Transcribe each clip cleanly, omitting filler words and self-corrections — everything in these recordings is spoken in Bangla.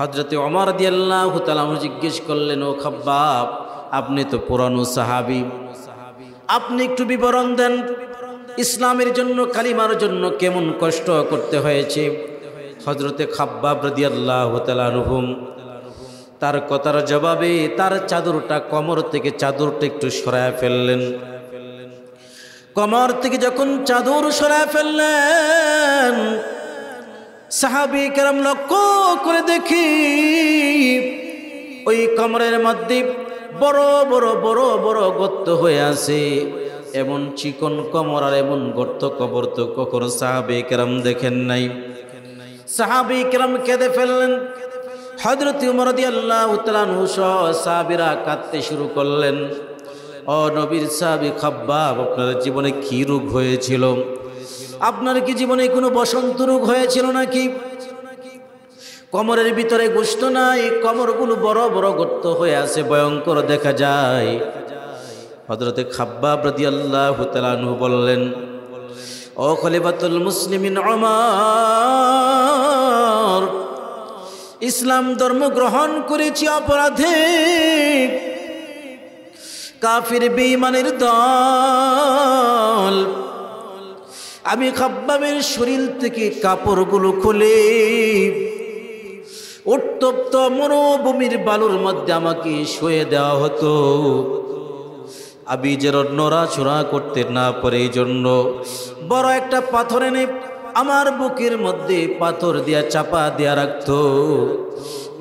হযরতে ওমর রাদিয়াল্লাহু তাআলা জিজ্ঞেস করলেন, ও খাব্বাব, আপনি তো পুরানো সাহাবী, আপনি একটু বিবরণ দেন, ইসলামের জন্য, কালিমার জন্য কেমন কষ্ট করতে হয়েছে। হযরতে খাব্বাব রাদিয়াল্লাহু তাআলা আনহু তার কথার জবাবে তার চাদরটা, কোমর থেকে চাদরটা একটু সরায় ফেললেন। কোমর থেকে যখন চাদর সরায় ফেললেন, সাহাবী কেরাম লক্ষ্য করে দেখি ওই কোমরের মধ্যে বড় বড় বড় বড় গর্ত হয়ে আছে। এমন চিকন কোমর আর এমন গর্ত কবর তো কখনো সাহাবী কেরাম দেখেন নাই। সাহাবী কেরাম কেঁদে ফেললেন। হযরত ওমর রাদিয়াল্লাহু তাআলা আনহু সহ সাহাবীরা কাঁদতে শুরু করলেন। ও নবীর সাহাবী খাব্বাব, আপনার জীবনে কি রোগ হয়েছিল? আপনার কি জীবনে কোনো বসন্ত রোগ হয়েছিল নাকি? কোমরের ভিতরে গোশত নাই, কোমরগুলো বড় বড় গর্ত হয়ে আছে, ভয়ঙ্কর দেখা যায়। হযরতে খাব্বাব রাদিয়াল্লাহু তাআলা আনহু বললেন, ও খলিফাতুল মুসলিমিন ওমর, ইসলাম ধর্ম গ্রহণ করেছি অপরাধে, কাফির বেঈমানের দল। আমি খাব্বাবের শরীর থেকে কাপড়গুলো খুলে উত্তপ্ত মরুভূমির বালুর মধ্যে আমাকে শুয়ে দেওয়া হতো। আমি যেন নড়াচড়া করতে না পারে, এই জন্য বড় একটা পাথর এনে আমার বুকের মধ্যে পাথর দিয়া চাপা দিয়া রাখতো।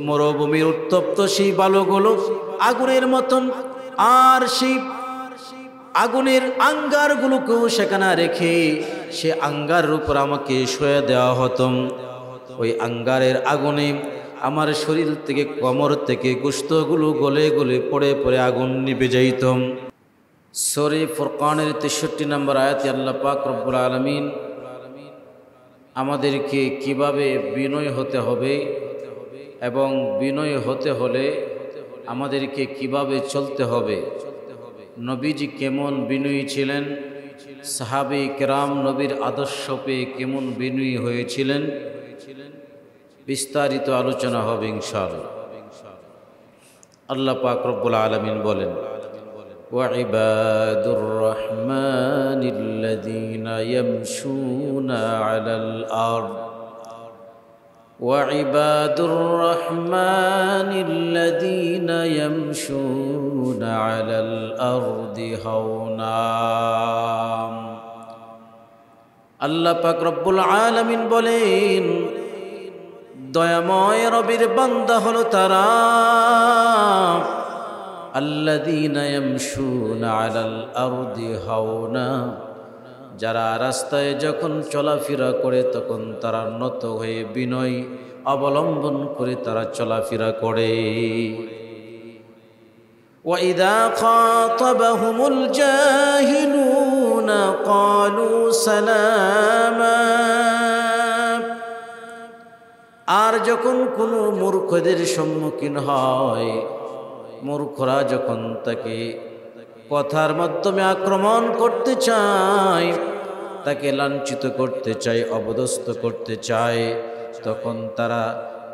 মরুভূমির উত্তপ্ত সেই বালুগুলো আগুনের মতন, আর সেই আগুনের আঙ্গারগুলোকেও সেখানে রেখে সে আঙ্গারের উপর আমাকে শুয়ে দেওয়া হতো। ওই আঙ্গারের আগুনে আমার শরীর থেকে, কোমর থেকে গোশতগুলো গলে গলে পড়ে পড়ে আগুন নিভে যাইত। সূরা ফুরকানের 63 নম্বর আয়াতে আল্লাহ পাক রব্বুল আলামিন আমাদেরকে কিভাবে বিনয় হতে হবে এবং বিনয় হতে হলে আমাদেরকে কিভাবে চলতে হবে, নবীজি কেমন বিনয়ী ছিলেন, সাহাবী কেরাম নবীর আদর্শ পেয়ে কেমন বিনয়ী হয়েছিলেন, বিস্তারিত আলোচনা হবে ইনশাআল্লাহ। আল্লাহ পাক রব্বুল আলামিন বলেন, وعباد الرحمن الذين يمشون على الأرض وعباد الرحمن الذين يمشون على الأرض هونا। আল্লাহ পাক রব্বুল আলামিন বলেন, দয়াময় রবের বান্দা হলো তারা, আল্লাযীনা ইয়ামশুনা আলাল আরদি হাওনা, যারা রাস্তায় যখন চলাফেরা করে তখন তারা নত হয়ে বিনয় অবলম্বন করে তারা চলাফেরা করে। ওয়াইদা খাতাবাহুমুল জাহিলুনা ক্বালু সালামা, আর যখন কোনো মূর্খদের সম্মুখীন হয়, মূর্খরা যখন তাকে কথার মাধ্যমে আক্রমণ করতে চায়, তাকে লাঞ্ছিত করতে চায়, অপদস্থ করতে চায়, তখন তারা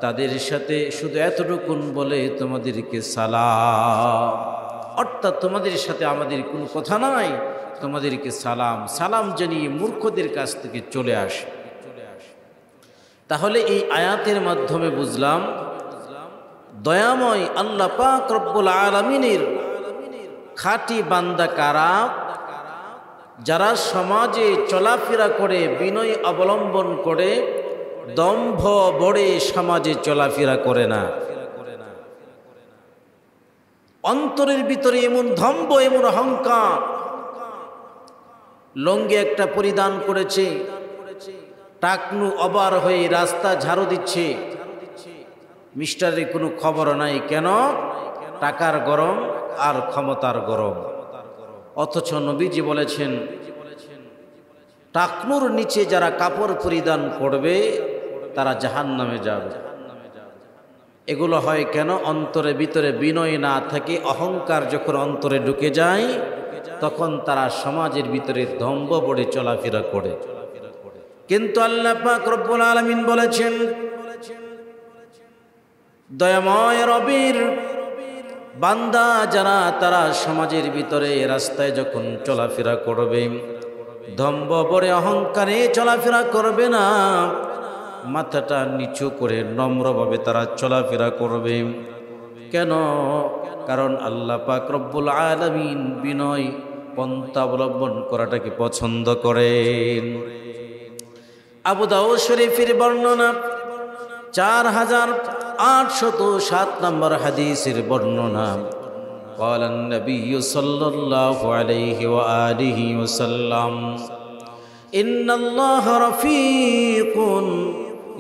তাদের সাথে শুধু এতটুকুন বলে, তোমাদেরকে সালাম, অর্থাৎ তোমাদের সাথে আমাদের কোনো কথা নাই, তোমাদেরকে সালাম, সালাম জানিয়ে মূর্খদের কাছ থেকে চলে আসে। তাহলে এই আয়াতের মাধ্যমে বুঝলাম দয়াময় আল্লাহ পাক রব্বুল আলামিনের খাঁটি বান্দা কারা, যারা সমাজে চলাফেরা করে বিনয় অবলম্বন করে, দম্ভ বড়ে সমাজে চলাফেরা করে না। অন্তরের ভিতরে এমন দম্ভ, এমন অহংকার, লঙ্গি একটা পরিধান করেছে, টাকনু অবার হয়ে রাস্তা ঝাড়ু দিচ্ছে, মিস্টারের কোনো খবর নাই, কেন? টাকার গরম আর ক্ষমতার গরম। অথচ নবীজি বলেছেন, টাকনুর নিচে যারা কাপড় পরিধান করবে তারা জাহান্নামে যাবে। এগুলো হয় কেন? অন্তরের ভিতরে বিনয় না থাকে, অহংকার যখন অন্তরে ঢুকে যায় তখন তারা সমাজের ভিতরে দম্ভ বড়ে চলাফেরা করে। কিন্তু আল্লাহ পাক রব্বুল আলামিন বলেছেন, দয়াময় রবির বান্দা যারা, তারা সমাজের ভিতরে রাস্তায় যখন চলাফেরা করবে, দম্ভ ভরে অহংকারে চলাফেরা করবে না, মাথাটা নিচু করে নম্রভাবে তারা চলাফেরা করবে। কেন? কারণ আল্লাহ পাক রব্বুল আলামিন বিনয় পন্থা অবলম্বন করাটাকে পছন্দ করেন। আবু দাউদ শরীফের বর্ণনা 4807 নম্বর হাদিসের বর্ণনা। قال النبي صلى الله عليه وآله وسلم إن الله رفيق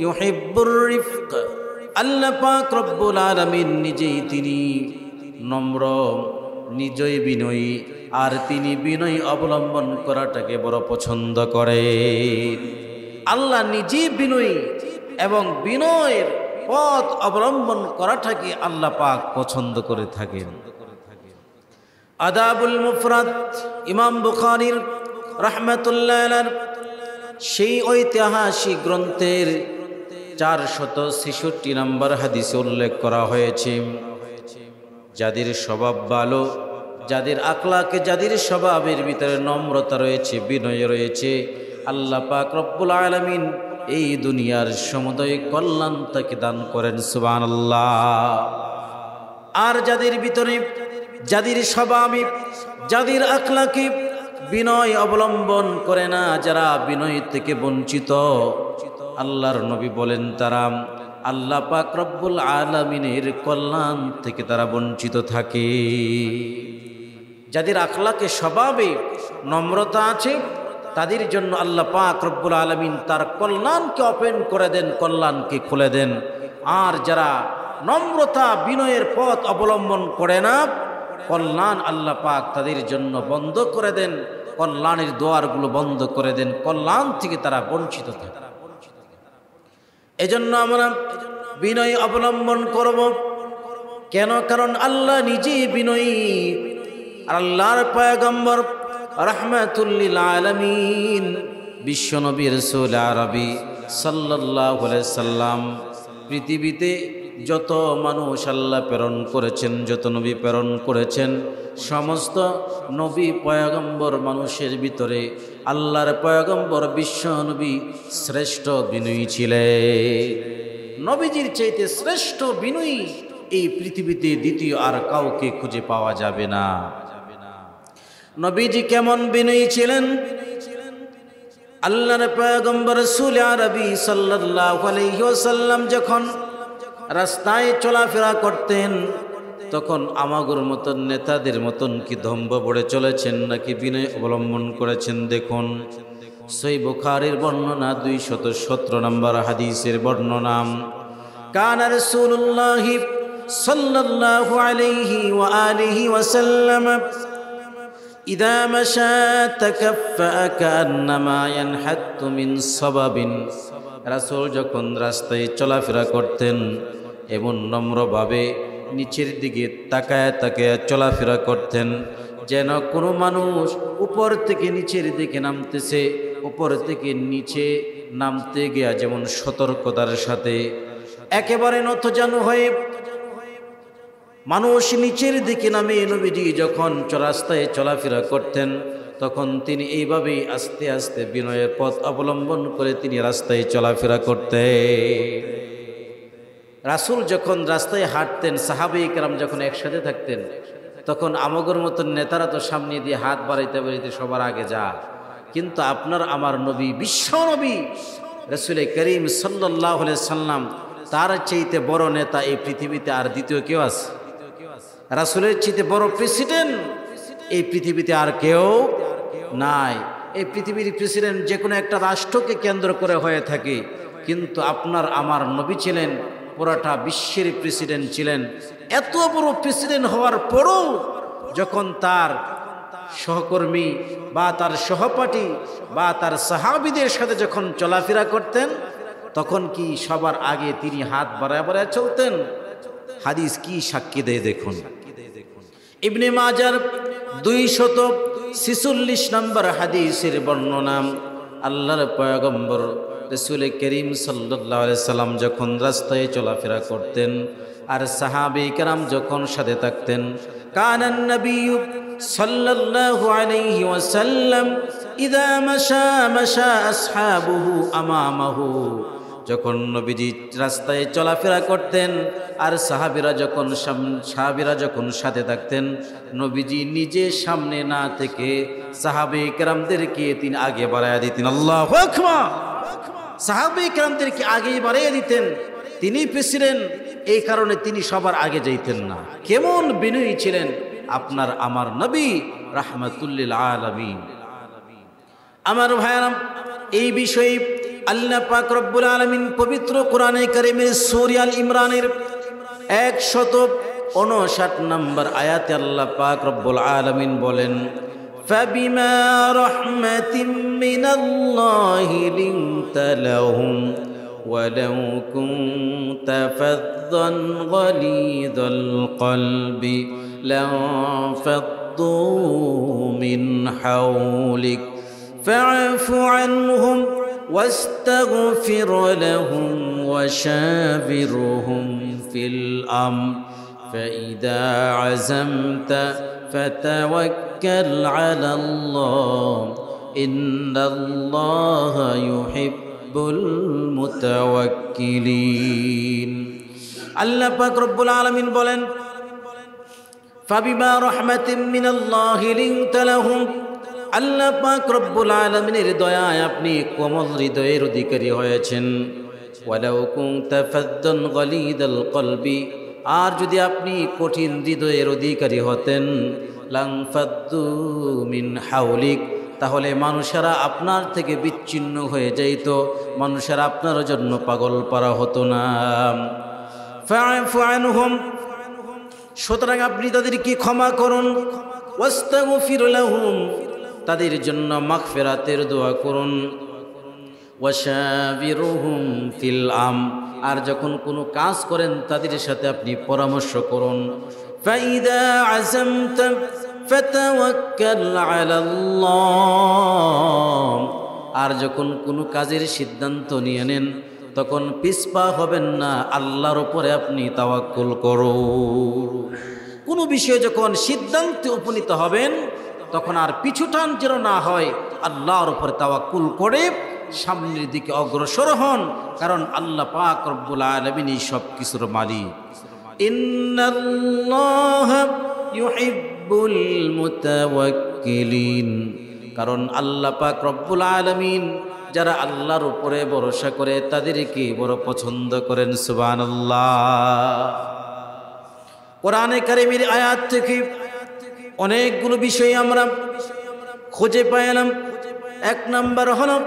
يحب الرفق। আল্লাহ পাক রব্বুল আলামিন নিজেই তিনি নম্র, নিজেই বিনয়ী, আর তিনি বিনয় অবলম্বন করাটাকে বড় পছন্দ করেন। আল্লাহ নিজেই বিনয়ী এবং বিনয়ের পথ অবলম্বন করাটাকে আল্লাহ পাক পছন্দ করে থাকেন। আদাবুল মুফরাদ ইমাম বুখারীর রাহমাতুল্লাহ আলাইহি সেই ঐতিহাসিক গ্রন্থের 466 নম্বর হাদিসে উল্লেখ করা হয়েছে, যাদের স্বভাব ভালো, যাদের আখলাকে, যাদের স্বভাবের ভিতরে নম্রতা রয়েছে, বিনয় রয়েছে, আল্লাহ পাক রব্বুল আলামিন এই দুনিয়ার সমুদয় কল্যাণ তাকে দান করেন। সুবহানাল্লাহ। আর যাদের ভিতরে, যাদের স্বভাবে, যাদের আখলাকে বিনয় অবলম্বন করে না, যারা বিনয় থেকে বঞ্চিত, আল্লাহর নবী বলেন তারা আল্লাহ পাক রব্বুল আলামিনের কল্যাণ থেকে তারা বঞ্চিত থাকে। যাদের আখলাকে, স্বভাবে নম্রতা আছে, তাদের জন্য আল্লাহ পাক রব্বুল আলামিন তার কল্যাণকে ওপেন করে দেন, কল্যাণকে খুলে দেন। আর যারা নম্রতা, বিনয়ের পথ অবলম্বন করে না, কল্যাণ আল্লাহ পাক তাদের জন্য বন্ধ করে দেন, কল্যাণের দুয়ারগুলো বন্ধ করে দেন, কল্যাণ থেকে তারা বঞ্চিত থাকে। এজন্য আমরা বিনয় অবলম্বন করব। কেন? কারণ আল্লাহ নিজেই বিনয়ী। আর আল্লাহর পয়গম্বর রাহমাতুল লিল আলামিন বিশ্বনবী রাসূল আরবি সাল্লাল্লাহু আলাইহি সাল্লাম পৃথিবীতে যত মানুষ আল্লাহ প্রেরণ করেছেন, যত নবী প্রেরণ করেছেন, সমস্ত নবী পয়গম্বর মানুষের ভিতরে আল্লাহর পয়গম্বর বিশ্বনবী শ্রেষ্ঠ বিনয়ী ছিলেন। নবীজির চাইতে শ্রেষ্ঠ বিনয়ী এই পৃথিবীতে দ্বিতীয় আর কাউকে খুঁজে পাওয়া যাবে না। নবীজি কেমন বিনয়ী ছিলেন? আল্লাহর পয়গম্বর রাসূল আরবি সাল্লাল্লাহু আলাইহি ওয়াসাল্লাম যখন রাস্তায় চলাফেরা করতেন, তখন আমাগোর মতন নেতাদের মতন কি দম্ভ বড়ে চলেছেন নাকি বিনয় অবলম্বন করেছেন? দেখুন, সহিহ বুখারীর বর্ণনা 217 নম্বর হাদিসের বর্ণনা। কানা রাসূলুল্লাহ সাল্লাল্লাহু আলাইহি ওয়া আলিহি ওয়াসাল্লাম ইদা মাশা তাকাফফা কান্নামা ইয়ানহাত্তু মিন সাবাবিন। রাসূল যখন রাস্তায় চলাফেরা করতেন, এমন নম্রভাবে নিচের দিকে তাকায় তাকায় চলাফেরা করতেন, যেন কোনো মানুষ উপর থেকে নিচের দিকে নামতেছে, উপর থেকে নিচে নামতে গিয়া যেমন সতর্কতার সাথে একেবারে নতজানু হয়ে মানুষ নিচের দিকে নামে নবীজি যখন রাস্তায় চলাফেরা করতেন, তখন তিনি এইভাবেই আস্তে আস্তে বিনয়ের পথ অবলম্বন করে তিনি রাস্তায় চলাফেরা করতেন। রাসূল যখন রাস্তায় হাঁটতেন, সাহাবায়ে কেরাম যখন একসাথে থাকতেন, তখন আমগর মতন নেতারা তো সামনে দিয়ে হাত বাড়াইতে বাড়াইতে সবার আগে যায়, কিন্তু আপনার আমার নবী, বিশ্ব নবী রাসূল করিম সাল্লাল্লাহু আলাইহি সাল্লাম, তার চাইতে বড় নেতা এই পৃথিবীতে আর দ্বিতীয় কেউ আছে? রাসূলের চাইতে বড় প্রেসিডেন্ট এই পৃথিবীতে আর কেউ নাই। এই পৃথিবীর প্রেসিডেন্ট যে কোনো একটা রাষ্ট্রকে কেন্দ্র করে হয়ে থাকে, কিন্তু আপনার আমার নবী ছিলেন পুরাটা বিশ্বের প্রেসিডেন্ট ছিলেন। এত বড় প্রেসিডেন্ট হওয়ার পরও যখন তার সহকর্মী বা তার সহপাঠী বা তার সাহাবীদের সাথে যখন চলাফেরা করতেন, তখন কি সবার আগে তিনি হাত বাড়ায় বাড়ায় চলতেন? হাদিস কি সাক্ষী দেয় দেখুন। ইবনে মাজার 246 নম্বর হাদিসের বর্ণনা। আল্লাহর পয়গম্বর রাসূল করিম সাল্লাল্লাহু আলাইহি সাল্লাম যখন রাস্তায় চলাফেরা করতেন আর সাহাবী কেরাম যখন সাথে থাকতেন, কানান নবী সাল্লাল্লাহু আলাইহি ওয়াসাল্লাম ইযা মাশা আসহাবুহু আমামাহু, যখন নবীজি রাস্তায় চলাফেরা করতেন আর সাহাবীরা যখন সাথে থাকতেন, নবীজি নিজে সামনে না থেকে সাহাবে কেরামদেরকে তিনি আগে বাড়াইয়া দিতেন। আল্লাহু আকবার। সাহাবে কেরামদেরকে আগে বাড়াইয়া দিতেন, তিনি প্রেসিডেন্ট, এই কারণে তিনি সবার আগে যাইতেন না। কেমন বিনয়ী ছিলেন আপনার আমার নবী রাহমাতুল্লিল আলামিন। আমার ভাইয়ারা, এই বিষয়ে আল্লাহ পাক রব্বুল আলামিন পবিত্র কোরআনে কারীমের সূরা আল ইমরানের 159 নম্বর আয়াতে আল্লাহ পাক রব্বুল আলামিন বলেন, ফাবিমা রাহমাতিম মিনাল্লাহি লিনতা লাহুম ওয়ালাউ কুনতা ফাযযান গালিযাল কলবি লানফাদ্দু মিন হাওলিক ফা'ফু আনহুম واستغفر لهم وشاورهم في الأمر فإذا عزمت فتوكل على الله إن الله يحب المتوكلين। আল্লাহ পাক রব্বুল আলামিন বলেন, ফাবিমা রাহমাতিম মিনাল্লাহি লিনতা লাহুম, আল্লাহ পাক রব্বুল আলামিনের দয়ায় আপনি কোমল হৃদয়ের অধিকারী হয়েছেন। ওয়ালাউ কুনতা ফাদ্দান গালিদাল কলবি, আর যদি আপনি কঠিন হৃদয়ের অধিকারী হতেন, লানফাদ্দু মিন হাওলিক, তাহলে মানুষেরা আপনার থেকে বিচ্ছিন্ন হয়ে যাইত, মানুষেরা আপনার জন্য পাগল পারা হতো না। ফা'ফু আনহুম, সুতরাং আপনি তাদেরকে ক্ষমা করুন। ওয়াস্তাগফির লাহুম, তাদের জন্য মাগফিরাতের দোয়া করুন। ওয়াশাবিরুহুম ফিল আমর, আর যখন কোনো কাজ করেন তাদের সাথে আপনি পরামর্শ করুন। ফাইদা আযামতা ফাতাওয়াক্কাল আলাল্লাহ, আর যখন কোনো কাজের সিদ্ধান্ত নিয়ে নেন তখন পিছপা হবেন না, আল্লাহর উপরে আপনি তাওয়াক্কুল করুন। কোনো বিষয়ে যখন সিদ্ধান্তে উপনীত হবেন তখন আর পিছুটান যেন না হয়, আল্লাহর উপর তাওয়াক্কুল করে সামনের দিকে অগ্রসর হন, কারণ আল্লাহ পাক রব্বুল আলামিন সব কিছুর মালিক। ইন্নাল্লাহা ইউহিব্বুল মুতাওয়াক্কিলিন, কারণ আল্লাহ পাক রব্বুল আলামিন যারা আল্লাহর উপরে ভরসা করে তাদেরকে বড় পছন্দ করেন। সুবহানাল্লাহ। কোরআনে কারীমের আয়াত থেকে অনেকগুলো বিষয় আমরা খুঁজে পাইলাম। এক নাম্বার হলো,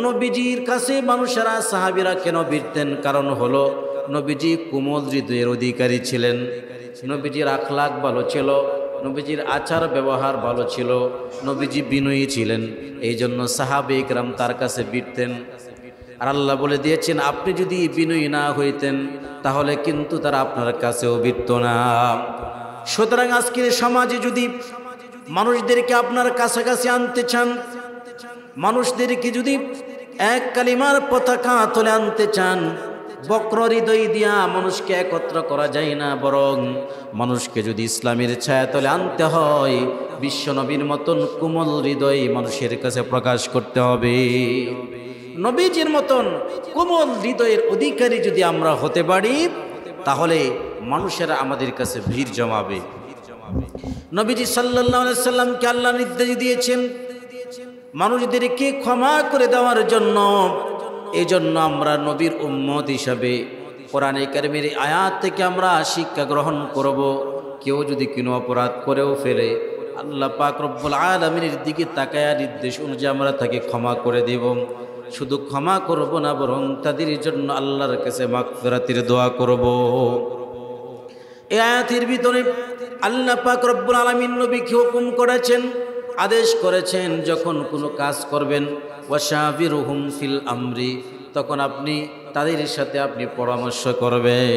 নবীজির কাছে মানুষেরা সাহাবীরা কেন ভিড়তেন? কারণ হলো নবীজি কোমল হৃদয়ের অধিকারী ছিলেন, নবীজির আখলাক ভালো ছিল, নবীজির আচার ব্যবহার ভালো ছিল, নবীজি বিনয়ী ছিলেন, এই জন্য সাহাবে ইকরাম তার কাছে ভিড়তেন। আর আল্লাহ বলে দিয়েছেন, আপনি যদি বিনয়ী না হইতেন তাহলে কিন্তু তারা আপনার কাছেও ভিড়ত না। সুতরাং আজকের সমাজে যদি মানুষদেরকে আপনার কাছাকাছি আনতে চান, মানুষদেরকে যদি এক কালিমার পতাকা তলে আনতে চান, বক্র হৃদয় দিয়া মানুষকে একত্র করা যায় না, বরং মানুষকে যদি ইসলামের ছায়াতলে আনতে হয় বিশ্বনবীর মতন কোমল হৃদয় মানুষের কাছে প্রকাশ করতে হবে। নবীজির মতন কোমল হৃদয়ের অধিকারী যদি আমরা হতে পারি তাহলে মানুষেরা আমাদের কাছে ভিড় জমাবে। নবীজি সাল্লাল্লাহু আলাইহি সাল্লামকে আল্লাহ নির্দেশ দিয়েছেন মানুষদেরকে ক্ষমা করে দেওয়ার জন্য। এই জন্য আমরা নবীর উম্মত হিসাবে কোরআনে কারীমের আয়াত থেকে আমরা শিক্ষা গ্রহণ করব। কেউ যদি কোনো অপরাধ করেও ফেলে আল্লাহ পাক রব্বুল আলামিনের দিকে তাকায়া নির্দেশ অনুযায়ী আমরা তাকে ক্ষমা করে দেব। শুধু ক্ষমা করব না, বরং তাদের জন্য আল্লাহর কাছে মাগফিরাতের দোয়া করব। এই আয়াতের ভিতরে আল্লাহ পাক রব্বুল আলামিন নবীকে হুকুম করেছেন, আদেশ করেছেন, যখন কোনো কাজ করবেন ওয়াশাবিরুহুম ফিল আমরি, তখন আপনি তাদের সাথে আপনি পরামর্শ করবেন।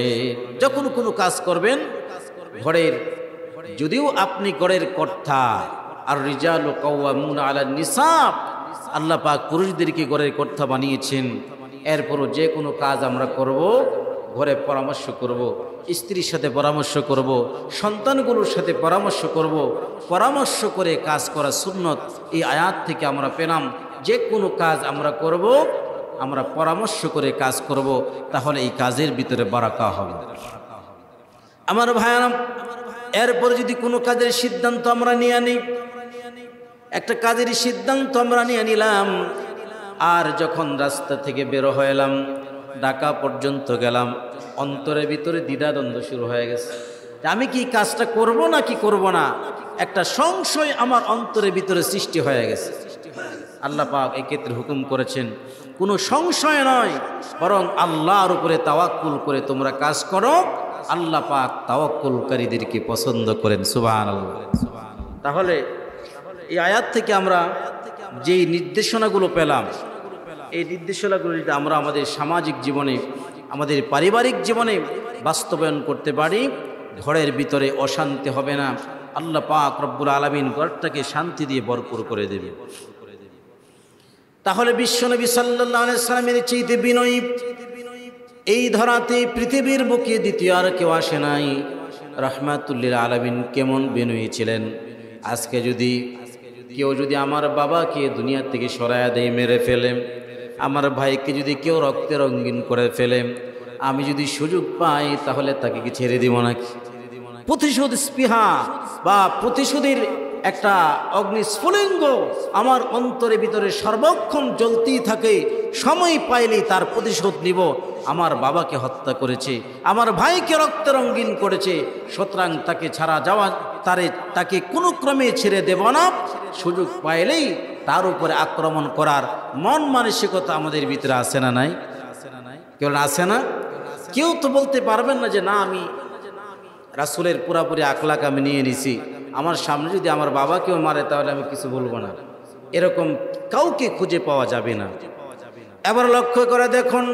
যখন কোনো কাজ করবেন ঘরের, যদিও আপনি ঘরের কর্তা, আর রিজালু কাওয়ামুনা আলান নিসা, আল্লাহ পাক পুরুষদেরকে ঘরের কর্তা বানিয়েছেন, এরপরও যে কোনো কাজ আমরা করব ঘরে পরামর্শ করব, স্ত্রীর সাথে পরামর্শ করব, সন্তানগুলোর সাথে পরামর্শ করব, পরামর্শ করে কাজ করা সুন্নত। এই আয়াত থেকে আমরা পেলাম যে কোনো কাজ আমরা করব আমরা পরামর্শ করে কাজ করব, তাহলে এই কাজের ভিতরে বারাকা হবে। আমার ভাইয়ারা, এরপরে যদি কোনো কাজের সিদ্ধান্ত আমরা নিয়ে নিই, একটা কাজের সিদ্ধান্ত আমরা নিয়ে নিলাম, আর যখন রাস্তা থেকে বের হয়ে এলাম, ঢাকা পর্যন্ত গেলাম, অন্তরের ভিতরে দ্বিধাদ্বন্দ্ব শুরু হয়ে গেছে যে আমি কি কাজটা করব না কি করব না, একটা সংশয় আমার অন্তরের ভিতরে সৃষ্টি হয়ে গেছে। আল্লাহ পাক এই ক্ষেত্রে হুকুম করেছেন কোনো সংশয় নয়, বরং আল্লাহর উপরে তাওয়াক্কুল করে তোমরা কাজ করো, আল্লাহ পাক তাওয়াক্কুলকারীদেরকে পছন্দ করেন। সুবহানাল্লাহ। তাহলে এই আয়াত থেকে আমরা যেই নির্দেশনাগুলো পেলাম, এই নির্দেশনাগুলো যদি আমরা আমাদের সামাজিক জীবনে, আমাদের পারিবারিক জীবনে বাস্তবায়ন করতে পারি, ঘরের ভিতরে অশান্তি হবে না, আল্লাহ পাক রব্বুল আলামিন ঘরটাকে শান্তি দিয়ে ভরপুর করে দেবে। তাহলে বিশ্বনবী সাল্লাল্লাহু আলাইহি সাল্লামের চাইতে বিনয়ী এই ধরাতে পৃথিবীর বুকে দ্বিতীয় আর কেউ আসে নাই। রাহমাতুল লিল আলামিন কেমন বিনয়ী ছিলেন। আজকে যদি কেউ যদি আমার বাবাকে দুনিয়া থেকে সরায়া দেয়, মেরে ফেলে, আমার ভাইকে যদি কেউ রক্তে রঙিন করে ফেলে, আমি যদি সুযোগ পাই তাহলে তাকে কি ছেড়ে দিব নাকি? প্রতিশোধ স্পৃহা বা প্রতিশোধের একটা অগ্নিস্ফুলিঙ্গ আমার অন্তরের ভিতরে সর্বক্ষণ জ্বলতেই থাকে, সময় পাইলেই তার প্রতিশোধ নিব। আমার বাবাকে হত্যা করেছে, আমার ভাইকে রক্তে রঙিন করেছে, সুতরাং তাকে ছাড়া যাওয়া তাকে কোনো ক্রমে ছেড়ে দেব না। সুযোগ পাইলেই তার উপরে আক্রমণ করার মন মানসিকতা আমাদের ভিতরে আসে না? নাই? কেউ আসে না? কেউ তো বলতে পারবেন না যে না, আমি রাসূলের পুরাপুরি আখলাক আমি নিয়ে নিছি, আমার সামনে যদি আমার বাবাকেও মারে তাহলে আমি কিছু বলবো না, এরকম কাউকে খুঁজে পাওয়া যাবে না। এবার লক্ষ্য করে দেখুন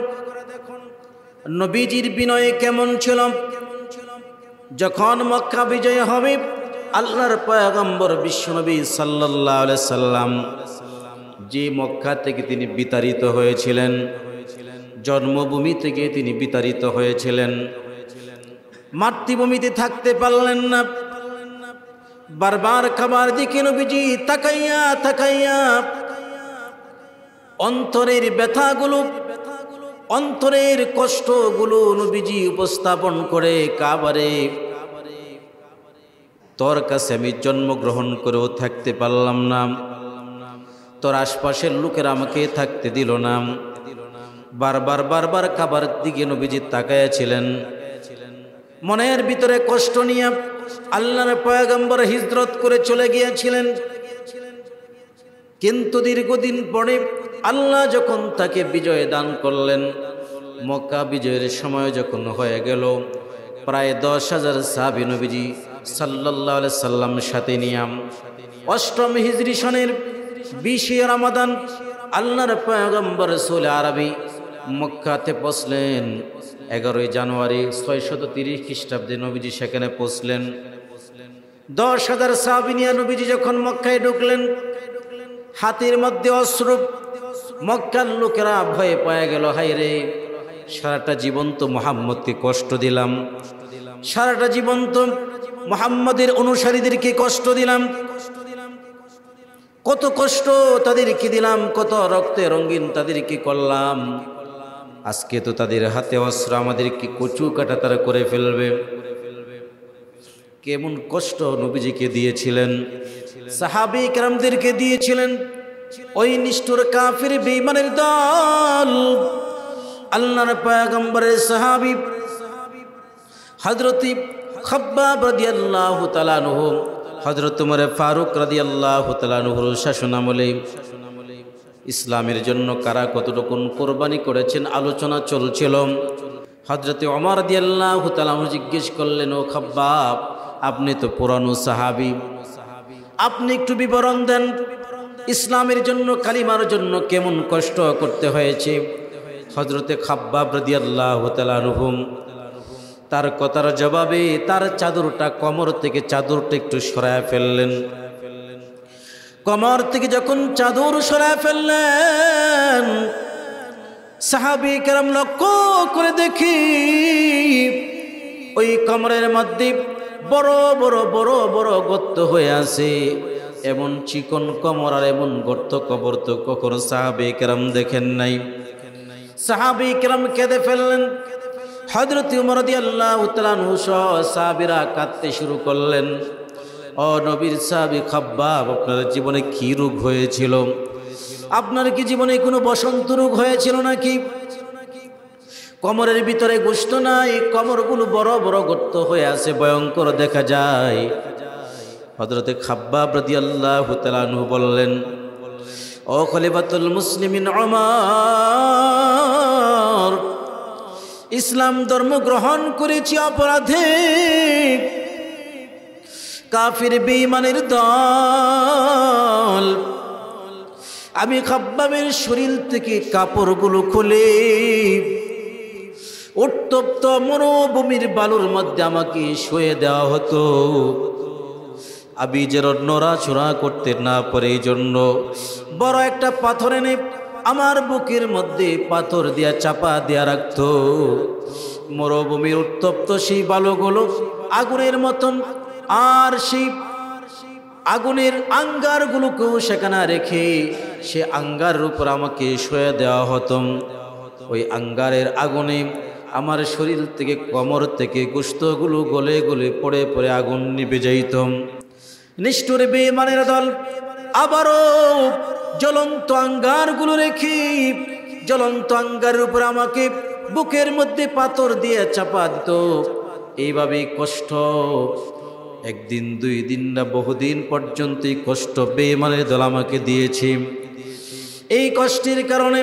নবীজির বিনয় কেমন ছিল। যখন মক্কা বিজয় হবে, আল্লাহর পয়গম্বর বিশ্বনবী সাল্লাল্লাহু আলাইহি সাল্লাম যে মক্কা থেকে তিনি বিতাড়িত হয়েছিলেন, জন্মভূমি থেকে তিনি বিতাড়িত হয়েছিলেন, মাতৃভূমিতে থাকতে পারলেন না। বারবার খাবার দিকে নবীজি তাকাইয়া তাকাইয়া অন্তরের ব্যথাগুলো, অন্তরের কষ্টগুলো নবীজি উপস্থাপন করে, কাবারে তোর কাছে আমি জন্মগ্রহণ করেও থাকতে পারলাম না, তোর আশপাশের লোকেরা আমাকে থাকতে দিল না। বারবার বারবার খাবার দিকে নবীজি তাকাইয়াছিলেন, মনের ভিতরে কষ্ট নিয়ে আল্লাহর পয়গম্বর হিজরত করে চলে গিয়েছিলেন। কিন্তু দীর্ঘদিন পরে আল্লাহ যখন তাকে বিজয় দান করলেন, মক্কা বিজয়ের সময় যখন হয়ে গেল, প্রায় 10,000 সাহাবী নবীজি সাল্লাল্লাহু আলাইহি সাল্লাম সাথে নিয়ে অষ্টম হিজরি সনের 20 রমাদান আল্লাহর পয়গম্বর রাসূল আরবি মক্কাতে পৌঁছলেন। 11 জানুয়ারি 630 খ্রিস্টাব্দে নবীজি সেখানে পৌঁছলেন। 10,000 সাহাবী নিয়ে নবীজি যখন মক্কায় ঢুকলেন, হাতের মধ্যে অশ্রু। মক্কার লোকেরা ভয়ে পেয়ে গেল, হায় রে, সারাটা জীবন তো মুহাম্মদকে কষ্ট দিলাম, সারাটা জীবন তো মুহাম্মদের অনুসারীদেরকে কষ্ট দিলাম, কত কষ্ট তাদেরকে দিলাম, কত রক্তে রঙিন তাদেরকে করলাম, আজকে তো তাদের হাতে অস্ত্র, আমাদেরকে কচু কাটা তারা করে ফেলবে। কেমন কষ্ট নবীজিকে দিয়েছিলেন, সাহাবী কেরামদেরকে দিয়েছিলেন। ওই নিষ্ঠুর কাফির বেঈমানের দল আল্লাহর পয়গম্বরের সাহাবী হযরত খাব্বাব রাদিয়াল্লাহু তাআলা আনহু, হযরত ওমর ফারুক রাদিয়াল্লাহু তাআলা আনহুর শাসনামলে ইসলামের জন্য কারা কতটুকু কোরবানি করেছেন আলোচনা চলছিল। হযরত ওমর রাদিয়াল্লাহু তাআলা জিজ্ঞেস করলেন, ও খাব্বাব, আপনি তো পুরানো সাহাবী, আপনি একটু বিবরণ দেন, ইসলামের জন্য, কালিমার জন্য কেমন কষ্ট করতে হয়েছে। হযরতে খাব্বাব রাদিয়াল্লাহু তাআলা আনহু তার কথার জবাবে তার চাদরটা, কোমর থেকে চাদরটা একটু সরায় ফেললেন। কমর থেকে যখন চাদর সরায় ফেললেন, সাহাবী কেরাম লক্ষ্য করে দেখি ওই কমরের মধ্যে বড় বড় বড় বড় গর্ত হয়ে আছে। এমন চিকন কমর আর এমন গর্ত কবর তো কখনো সাহাবী কেরাম দেখেন নাই। সাহাবী কেরাম কেঁদে ফেললেন। হযরত ওমর রাদিয়াল্লাহু তাআলা আনহু সহ সাহাবীরা কাঁদতে শুরু করলেন। ও নবীর সাহাবী খাব্বাব, আপনার জীবনে কি রোগ হয়েছিল? আপনার কি জীবনে কোনো বসন্ত রোগ হয়েছিল নাকি? কমরের ভিতরে গোশত নাই, কমরগুলো বড় বড় গর্ত হয়ে আছে, ভয়ঙ্কর দেখা যায়। হযরতে খাব্বাব রাদিয়াল্লাহু তাআলা আনহু বললেন, ও খলিফাতুল মুসলিমিন ওমর, ইসলাম ধর্ম গ্রহণ করেছি অপরাধে, কাফির বেঈমানের দল। আমি খাব্বাবের শরীর থেকে কাপড়গুলো খুলে উত্তপ্ত মরুভূমির বালুর মধ্যে আমাকে শুয়ে দেওয়া হতো। আমি যেন নড়াচড়া করতে না পারে, এই জন্য বড় একটা পাথর এনে আমার বুকের মধ্যে পাথর দিয়া চাপা দিয়া রাখত। মরুভূমির উত্তপ্ত সেই বালুগুলো আগুনের মতন, আর সেই আগুনের আঙ্গারগুলোকেও সেখানে রেখে সে আঙ্গারের উপর আমাকে শুয়ে দেওয়া হতো। ওই আঙ্গারের আগুনে আমার শরীর থেকে, কোমর থেকে গোশতগুলো গলে গলে পড়ে পড়ে আগুন নিভে যাইত। নিষ্ঠুর বেঈমানের দল আবারও জ্বলন্ত আঙ্গারগুলো রেখে জ্বলন্ত আঙ্গারের উপর আমাকে বুকের মধ্যে পাথর দিয়ে চাপা দিত। এইভাবে কষ্ট একদিন, দুই দিন না, বহুদিন পর্যন্ত এই কষ্ট বেঈমানের দল আমাকে দিয়েছে। এই কষ্টের কারণে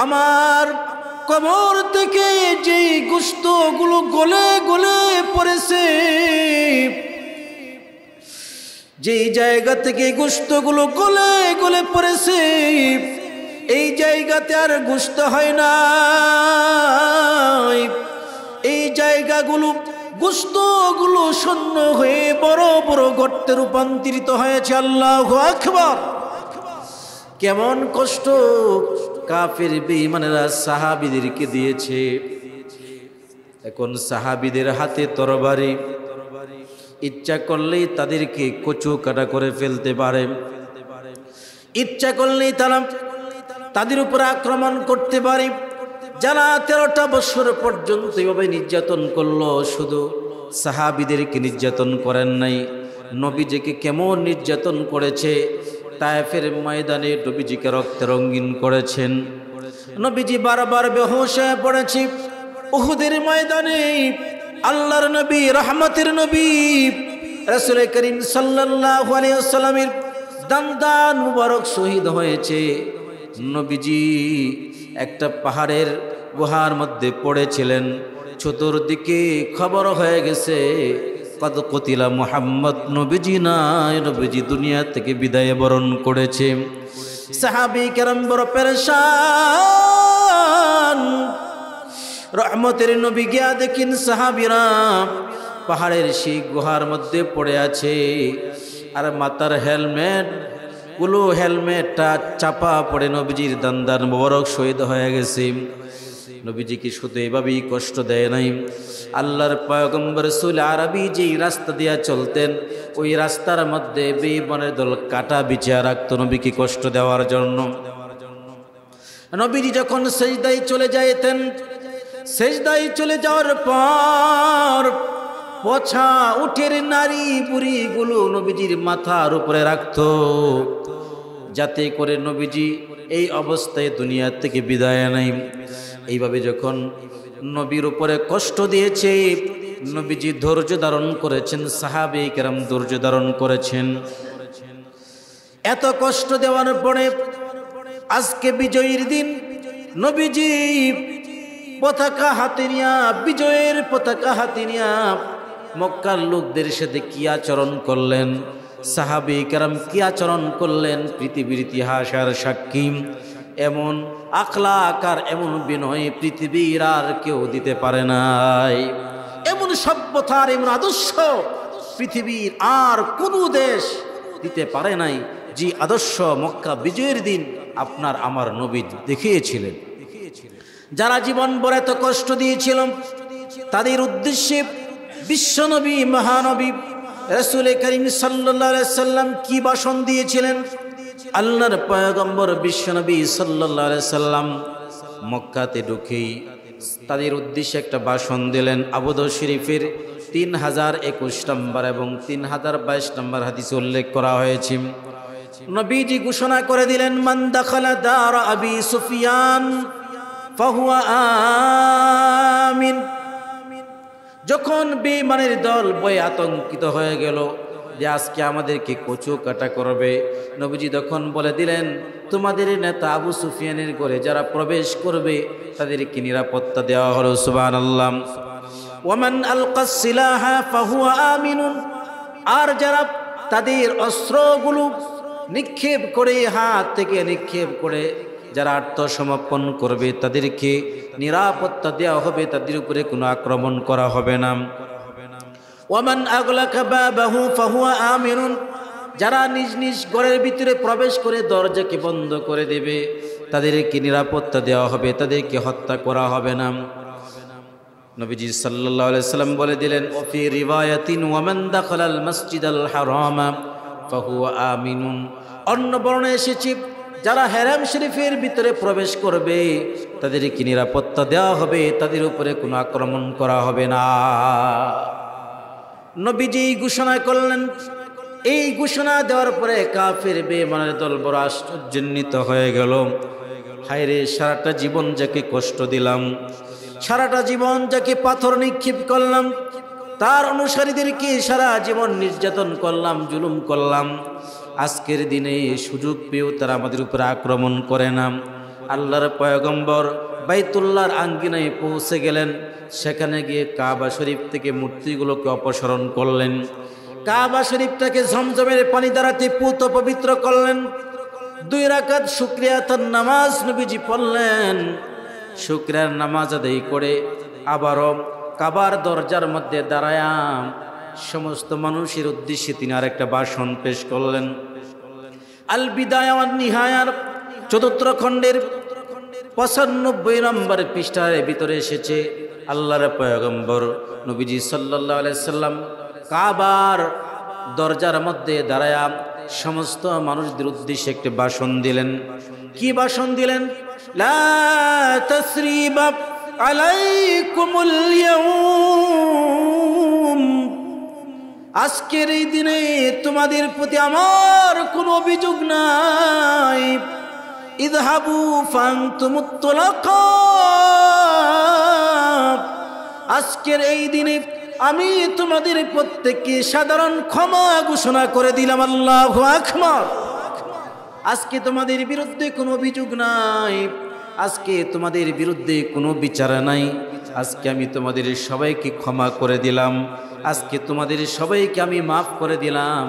আমার কোমর থেকে যেই গোশতগুলো গলে গলে পড়েছে, যেই জায়গা থেকে গোশতগুলো গলে গলে পড়েছে, এই জায়গাতে আর গোশত হয় না। এই জায়গাগুলো, গোশতগুলো শূন্য হয়ে বড় বড় গর্তে রূপান্তরিত হয়েছে। আল্লাহু আকবার! কেমন কষ্ট কাফির বেঈমানেরা সাহাবীদেরকে দিয়েছে। এখন সাহাবীদের হাতে তরবারি, ইচ্ছা করলেই তাদেরকে কচু কাটা করে ফেলতে পারে, ইচ্ছা করলেই তারা তাদের উপর আক্রমণ করতে পারে। যারা 13টা বছর পর্যন্ত এভাবে নির্যাতন করলো, শুধু সাহাবীদেরকে নির্যাতন করেন নাই, নবীজিকে কেমন নির্যাতন করেছে। তায়েফের ময়দানে নবীজিকে রক্তে রঙিন করেছেন, নবীজি বারবার বেহুশ হয়ে পড়েছে। উহুদের ময়দানে আল্লাহর নবী, রহমতের নবী রাসূল করিম সাল্লাল্লাহু আলাইহি ওয়াসাল্লামের দান্দান মুবারক শহীদ হয়েছে। নবীজি একটা পাহাড়ের গুহার মধ্যে পড়েছিলেন, চতুর্দিকে খবর হয়ে গেছে কত কতিলা মুহাম্মদ, নবীজি নাই, নবীজি দুনিয়া থেকে বিদায় বরণ করেছে। সাহাবী কেরাম বড় পেরেশান। রহমতের নবী গিয়া দেখেন সাহাবীরা পাহাড়ের সেই গুহার মধ্যে পড়ে আছে, আর মাথার হেলমেটটা চাপা পড়ে নবীজির দান্দার মোবারক শহীদ হয়ে গেছে। নবীজিকে শুধু এভাবেই কষ্ট দেয় নাই, আল্লাহর পয়গম্বর রাসূল আরবি যেই রাস্তা দিয়া চলতেন, ওই রাস্তার মধ্যে বেঈমানের দল কাটা বিছিয়ে রাখত নবীকে কষ্ট দেওয়ার জন্য। নবীজি যখন সেজদায় চলে যাইতেন, সেজদায় চলে যাওয়ার পর পছা উঠের নারী বুড়িগুলো নবীজির মাথার উপরে রাখত, যাতে করে নবীজি এই অবস্থায় দুনিয়া থেকে বিদায় নেয়। এইভাবে যখন নবীর উপরে কষ্ট দিয়েছে, নবীজি ধৈর্য ধারণ করেছেন, সাহাবে কেরাম ধৈর্য ধারণ করেছেন। এত কষ্ট দেওয়ার পরে আজকে বিজয়ের দিন নবীজি পতাকা হাতে নিয়া, বিজয়ের পতাকা হাতে নিয়া মক্কার লোকদের সাথে কি আচরণ করলেন, সাহাবে কেরাম কি আচরণ করলেন, পৃথিবীর ইতিহাস আর সাক্ষী। এমন আখলাক আর এমন বিনয় পৃথিবীর আর কেউ দিতে পারে নাই। এমন সভ্যতার এমন আদর্শ পৃথিবীর আর কোনো দেশ দিতে পারে নাই, যে আদর্শ মক্কা বিজয়ের দিন আপনার আমার নবী দেখিয়েছিলেন। যারা জীবন ভর এত কষ্ট দিয়েছিল তাদের উদ্দেশ্যে বিশ্বনবী মহানবী রাসূল করিম সাল্লাল্লাহু আলাইহি সাল্লাম কি ভাষণ দিয়েছিলেন? আল্লাহর পয়গম্বর বিশ্বনবী সাল্লাল্লাহু আলাইহি সাল্লাম মক্কাতে ঢুকেই তাদের উদ্দেশ্যে একটা ভাষণ দিলেন। আবু দাউদ শরীফের 3021 নম্বর এবং 3022 নম্বর হাদিসে উল্লেখ করা হয়েছে। নবীজি ঘোষণা করে দিলেন, মান দাখালা দার আবি সুফিয়ান ফাহুয়া আমিন। যখন বেঈমানের দল ভয়ে আতঙ্কিত হয়ে গেল যে আজকে আমাদেরকে কচু কাটা করবে, নবীজি তখন বলে দিলেন, তোমাদের নেতা আবু সুফিয়ানের ঘরে যারা প্রবেশ করবে তাদেরকে নিরাপত্তা দেওয়া হলো। সুবহানাল্লাহ। ওয়ামান আলকাস সিলাহা ফাহুয়া আমিনুন। আর যারা তাদের অস্ত্রগুলো নিক্ষেপ করে, হাত থেকে নিক্ষেপ করে যারা আত্মসমর্পণ করবে তাদেরকে নিরাপত্তা দেওয়া হবে, তাদের উপরে কোনো আক্রমণ করা হবে না। ওয়ামান আগলাকা বাবাহু ফাহুয়া আমিনুন। যারা নিজ নিজ ঘরের ভিতরে প্রবেশ করে দরজাকে বন্ধ করে দেবে তাদেরকে নিরাপত্তা দেওয়া হবে, তাদেরকে হত্যা করা হবে না। নবীজি সাল্লাল্লাহু আলাইহি সাল্লাম বলে দিলেন, ওফি রিওয়ায়াতিন ওয়ামান দাখালাল মাসজিদাল হারামা ফাহুয়া আমিনুন। অন্য বর্ণনায় এসেছে, যারা হারাম শরীফের ভিতরে প্রবেশ করবে তাদেরকে নিরাপত্তা দেওয়া হবে, তাদের উপরে কোনো আক্রমণ করা হবে না। নবীজি ঘোষণা করলেন। এই ঘোষণা দেওয়ার পরে কাফের বেঈমানের দল বড় আশ্চর্যান্বিত হয়ে গেল। হায়রে, সারাটা জীবন যাকে কষ্ট দিলাম, সারাটা জীবন যাকে পাথর নিক্ষেপ করলাম, তার অনুসারীদেরকে সারা জীবন নির্যাতন করলাম, জুলুম করলাম, আজকের দিনে সুযোগ পেয়েও তারা আমাদের উপরে আক্রমণ করে না। আল্লাহর পয়গম্বর বাইতুল্লাহর আঙ্গিনায় পৌঁছে গেলেন। সেখানে গিয়ে কাবা শরীফ থেকে মূর্তিগুলোকে অপসারণ করলেন। কাবা শরীফটাকে ঝমঝমের পানি দ্বারাতে পুত পবিত্র করলেন। 2 রাকাত শুকরিয়াতার নামাজ নবীজি পড়লেন। শুকরিয়ার নামাজ আদায় করে আবারও কাবার দরজার মধ্যে দাঁড়ায়া সমস্ত মানুষের উদ্দেশ্যে তিনি আরেকটা ভাষণ পেশ করলেন। আল বিদায়া ওয়ান নিহায়ার 4 খণ্ডের 95 নম্বর পৃষ্ঠার ভিতরে এসেছে, আল্লাহর পয়গম্বর নবীজি সাল্লাল্লাহু আলাইহি সাল্লাম কাবার দরজার মধ্যে দাঁড়ায়া সমস্ত মানুষদের উদ্দেশ্যে একটি ভাষণ দিলেন। কি ভাষণ দিলেন? লা তাসরিবা আলাইকুমুল ইয়াউম। আজকের এই দিনে তোমাদের প্রতি আমার কোনো অভিযোগ নাই। ইযহাবু ফানতুমুত তুলাকা। আজকের এই দিনে আমি তোমাদের প্রত্যেককে সাধারণ ক্ষমা ঘোষণা করে দিলাম। আল্লাহু আকবার। আজকে তোমাদের বিরুদ্ধে কোনো অভিযোগ নাই, আজকে তোমাদের বিরুদ্ধে কোনো বিচার নাই। আজকে আমি তোমাদের সবাইকে ক্ষমা করে দিলাম, আজকে তোমাদের সবাইকে আমি মাফ করে দিলাম।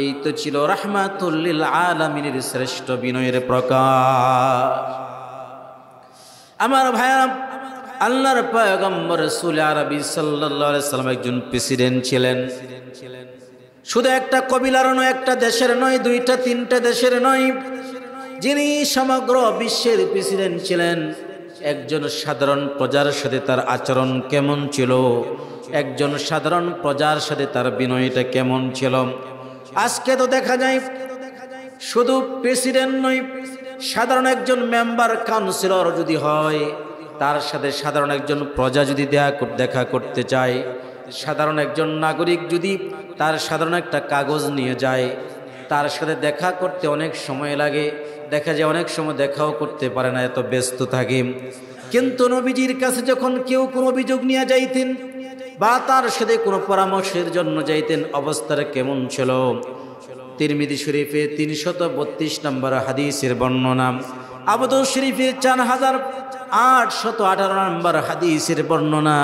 এই তো ছিল রাহমাতুল লিল আলামিনের শ্রেষ্ঠ বিনয়ের প্রকাশ। আমার ভাইরা, আল্লাহর পয়গম্বর রাসূল আরবি সাল্লাল্লাহু আলাইহি সাল্লাম একজন প্রেসিডেন্ট ছিলেন। শুধু একটা কবিলার নয়, একটা দেশের নয়, 2টা 3টা দেশের নয়, যিনি সমগ্র বিশ্বের প্রেসিডেন্ট ছিলেন। একজন সাধারণ প্রজার সাথে তার আচরণ কেমন ছিল, একজন সাধারণ প্রজার সাথে তার বিনয়টা কেমন ছিল। আজকে তো দেখা যায় শুধু প্রেসিডেন্ট নয়, সাধারণ একজন মেম্বার কাউন্সিলর যদি হয়, তার সাথে সাধারণ একজন প্রজা যদি দেখা করতে চায়, সাধারণ একজন নাগরিক যদি তার সাধারণ একটা কাগজ নিয়ে যায়, তার সাথে দেখা করতে অনেক সময় লাগে। দেখা যায় অনেক সময় দেখাও করতে পারে না, এত ব্যস্ত থাকে। কিন্তু নবীজির কাছে যখন কেউ কোনো অভিযোগ নিয়ে যাইতেন বা তার সাথে কোনো পরামর্শের জন্য যাইতেন, অবস্থাটা কেমন ছিল? তিরমিজি শরীফে 332 নম্বর হাদিসের বর্ণনা, আবু দাউদ শরীফে 4818 নম্বর হাদিসের বর্ণনা।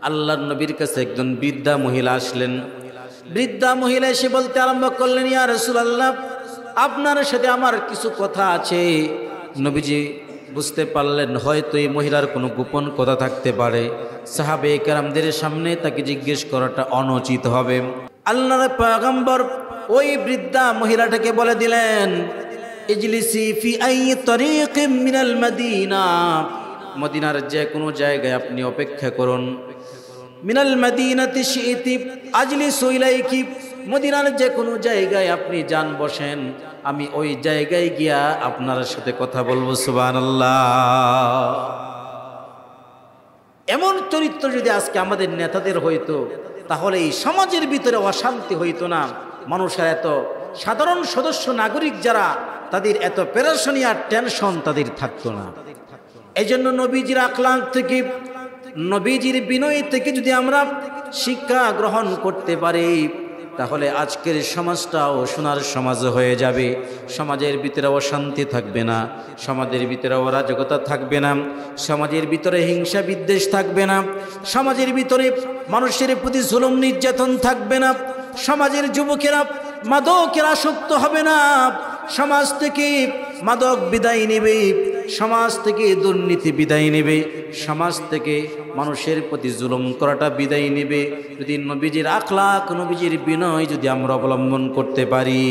আল্লাহর নবীর কাছে একজন বৃদ্ধা মহিলা আসলেন। বৃদ্ধা মহিলা এসে বলতে আরম্ভ করলেন, ইয়া রাসূলুল্লাহ, আপনার সাথে আমার কিছু কথা আছে। নবীজি বুঝতে পারলেন হয়তো এই মহিলার কোনো গোপন কথা থাকতে পারে, সাহাবে কেরামদের সামনে তাকে জিজ্ঞেস করাটা অনুচিত হবে। আল্লাহর পয়গম্বর ওই বৃদ্ধা মহিলাটাকে বলে দিলেন, ইজলিসি ফি আই তরিকিম মিনাল মদিনা, মদিনার যে কোনো জায়গায় আপনি অপেক্ষা করুন। মিনাল মদিনাতি শিইতি আজলিসু ইলাইকি, মদিনার যে কোনো জায়গায় আপনি যান বসেন, আমি ওই জায়গায় গিয়া আপনার সাথে কথা বলবো। সুবহানাল্লাহ। এমন চরিত্র যদি আজকে আমাদের নেতাদের হইতো, তাহলে এই সমাজের ভিতরে অশান্তি হইতো না। মানুষের এত সাধারণ সদস্য নাগরিক যারা, তাদের এত পেরেশানি আর টেনশন তাদের থাকতো না। এই জন্য নবীজির আখলাক থেকে, নবীজির বিনয় থেকে যদি আমরা শিক্ষা গ্রহণ করতে পারি, তাহলে আজকের সমাজটাও সোনার সমাজ হয়ে যাবে। সমাজের ভিতরে অশান্তি থাকবে না, সমাজের ভিতরে অরাজকতা থাকবে না, সমাজের ভিতরে হিংসা বিদ্বেষ থাকবে না, সমাজের ভিতরে মানুষের প্রতি জুলুম নির্যাতন থাকবে না, সমাজের যুবকেরা মাদকের আসক্ত হবে না, সমাজ থেকে মাদক বিদায় নেবে, সমাজ থেকে দুর্নীতি বিদায় নেবে, সমাজ থেকে মানুষের প্রতি জুলুম করাটা বিদায় নেবে। যদি নবীজির আখলাক, নবীজির বিনয় যদি আমরা অবলম্বন করতে পারি।